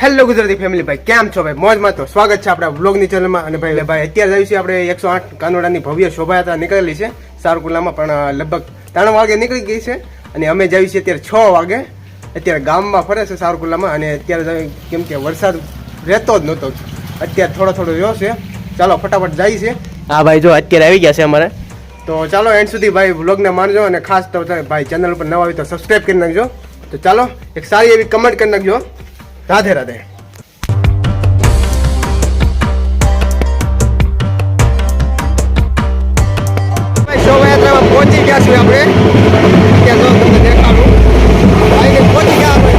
Hello Gujarati family ભાઈ, કેમ છો ભાઈ? મોજમાં તો સ્વાગત છે આપણા વ્લોગની ચેનલમાં. અને ભાઈ અત્યારે આવ્યું છે આપણે 108 કાનોડાની ભવ્ય શોભાયાત્રા નીકળેલી છે સાવરકુંડલામાં, પણ લગભગ 3 વાગે નીકળી ગઈ છે અને અમે જઈએ છીએ અત્યારે 6 વાગે. અત્યારે ગામમાં ફરે છે સાવરકુંડલામાં અને અત્યારે કેમ કે વરસાદ રહેતો જ નહોતો, અત્યારે થોડો રહ્યો છે. ચાલો ફટાફટ જાય છે. હા ભાઈ જો અત્યારે આવી ગયા છે અમારે, તો ચાલો એન્ડ સુધી ભાઈ વ્લોગને માનજો અને ખાસ તો ભાઈ ચેનલ ઉપર નવા હોય તો સબસ્ક્રાઈબ કરી નાખજો. તો ચાલો એક સારી એવી કમેન્ટ કરી નાખજો. રાધે રાધે. શોભાયાત્રામાં પહોંચી ગયા છીએ આપણે. ત્યાં જો તમને દેખાડું, ભાઈને પહોંચી ગયા આપણે.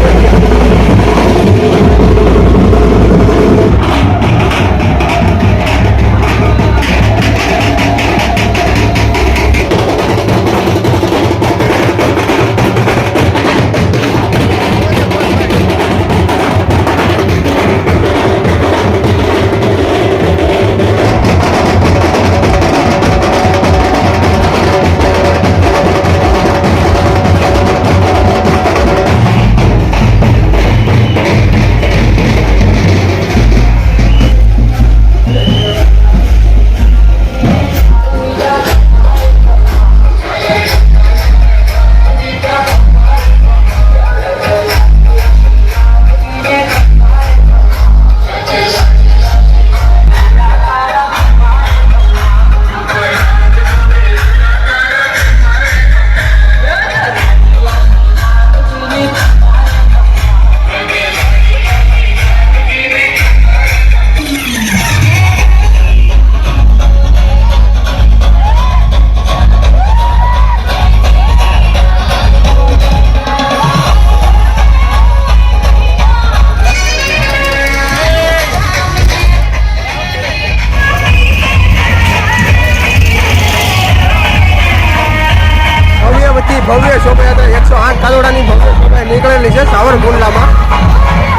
ભવ્ય શોભાયાત્રા 108 કાનોડાની ભવ્ય શોભા નીકળેલી છે સાવરકુંડલામાં,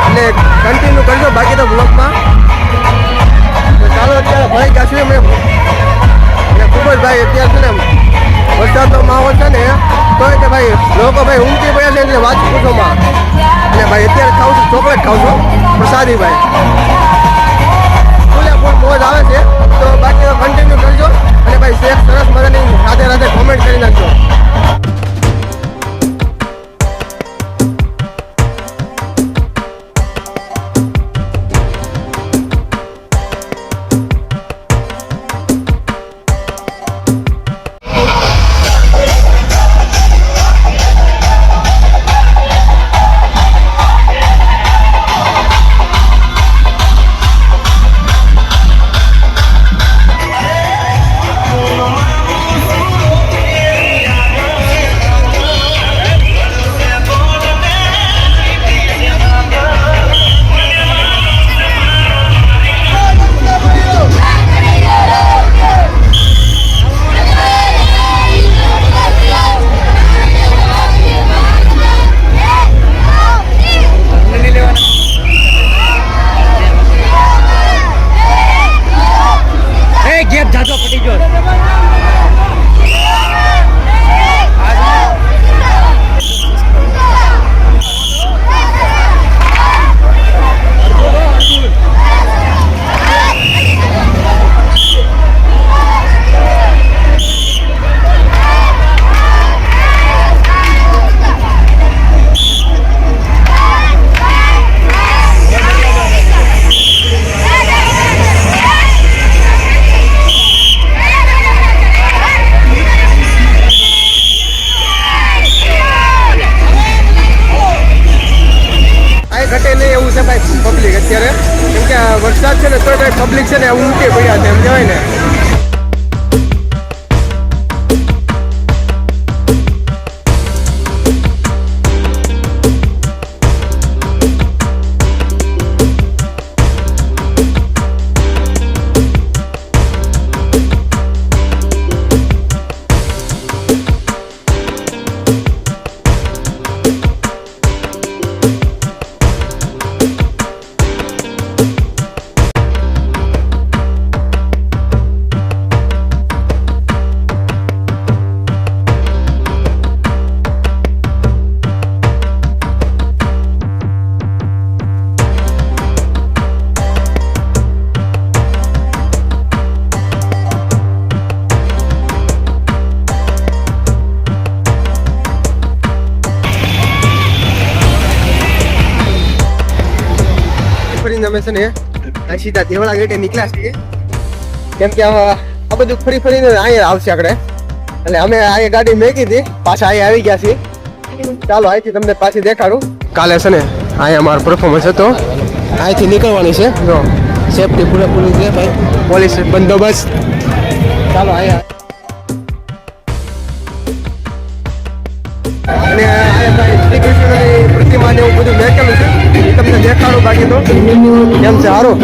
એટલે કન્ટિન્યુ કરજો બાકી તો બ્લોગમાં. તો ચાલો અત્યારે ભાઈ ગયા છીએ અમે, અને ખૂબ જ ભાઈ અત્યારે છે ને વરસાદનો માહોલ છે ને, તો કે ભાઈ લોકો ભાઈ ઊંઘી પડ્યા છે એટલે વાત પૂછોમાં. અને ભાઈ અત્યારે ખાવું છું ચોકલેટ ખાઉં છું પ્રસાદી ભાઈ, ફૂલે ફૂલ મોજ આવે છે. તો બાકી તો કન્ટિન્યુ કરજો અને ભાઈ શેખ સરસ મજાની રાધે રાધે કોમેન્ટ કરી નાખજો. પબ્લિક અત્યારે કેમ કે વરસાદ છે ને તો પબ્લિક છે ને ઊંઘી પડ્યા છે એમ કહેવાય ને. અમે છે ને આ સીધા દેવળા ગેટે નીકળ્યા છીએ કેમ કે આ બધું ફરી ફરીને અહીંયા આવશે આપણે એટલે અમે અહીંયા ગાડી મેકી હતી પાછા અહીંયા આવી ગયા છીએ ચાલો અહીંથી તમને પાછી દેખાડું કાલે છે ને અહીંયા અમારો પરફોર્મન્સ હતો અહીંથી નીકળવાની છે જો સેફટી પૂરેપૂરી છે ભાઈ પોલીસ બંદોબસ્ત ચાલો અહીંયા અને અહીંયા ભાઈ શ્રી કૃષ્ણની પ્રતિમા ને એવું બધું મેકેલું છે એ તમને દેખાડું બાકી તો કેમ છે સારું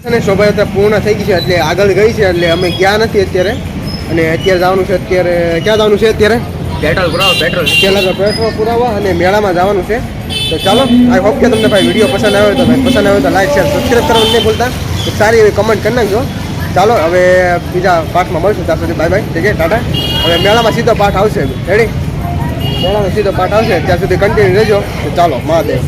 અને શોભાયાત્રા પૂર્ણ થઈ ગઈ છે એટલે આગળ ગઈ છે એટલે અમે ગયા નથી અત્યારે અને અત્યારે જવાનું છે ક્યાં જવાનું છે અત્યારે પેટ્રોલ પુરાવા અને મેળામાં જવાનું છે તો ચાલો આઈ હોપ કે તમને ભાઈ વિડીયો પસંદ આવ્યો તો ભાઈ પસંદ આવ્યો તો લાઈક શેર સબસ્ક્રાઈબ કરવાનું નહીં ભૂલતા. તો સારી એવી કમેન્ટ કરી નાખજો. ચાલો હવે બીજા પાઠમાં મળશું. ત્યાં સુધી બાય બાય. ઠીક છે, ટાટા. હવે મેળામાં સીધો પાઠ આવશે. રેડી? મેળામાં સીધો પાઠ આવશે ત્યાં સુધી કન્ટિન્યુ રહેજો. તો ચાલો મહાદેવ.